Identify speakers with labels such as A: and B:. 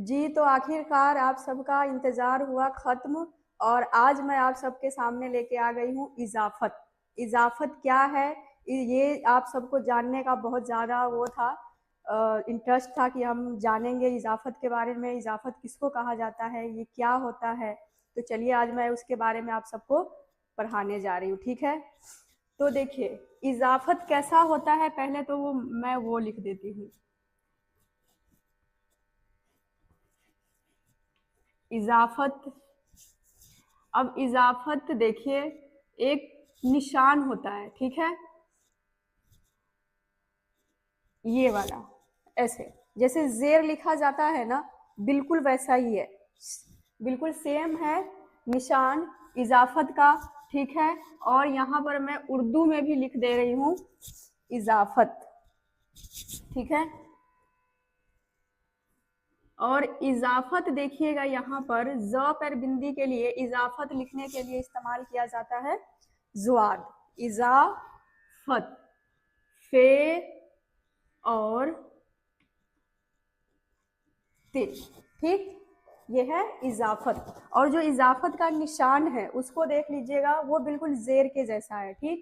A: जी, तो आखिरकार आप सबका इंतज़ार हुआ ख़त्म और आज मैं आप सबके सामने लेके आ गई हूँ इज़ाफ़त। इज़ाफ़त क्या है? ये आप सबको जानने का बहुत ज़्यादा वो था, इंटरेस्ट था कि हम जानेंगे इज़ाफ़त के बारे में, इज़ाफ़त किसको कहा जाता है, ये क्या होता है? तो चलिए आज मैं उसके बारे में आप सबको पढ़ाने जा रही हूँ, ठीक है? तो देखिए, इज़ाफ़त कैसा होता है पहले तो मैं वो लिख देती हूँ। इज़ाफ़त, अब इज़ाफ़त देखिए एक निशान होता है, ठीक है? ये वाला, ऐसे जैसे ज़ेर लिखा जाता है ना, बिल्कुल वैसा ही है, बिल्कुल सेम है निशान इज़ाफ़त का, ठीक है? और यहाँ पर मैं उर्दू में भी लिख दे रही हूँ इज़ाफ़त, ठीक है? और इज़ाफ़त देखिएगा यहाँ पर ज़ पर बिंदी के लिए इज़ाफ़त लिखने के लिए इस्तेमाल किया जाता है ज़ुआद, इज़ाफ़त, फे और ते, ठीक? ये है इज़ाफ़त। और जो इज़ाफ़त का निशान है उसको देख लीजिएगा, वो बिल्कुल ज़ेर के जैसा है, ठीक?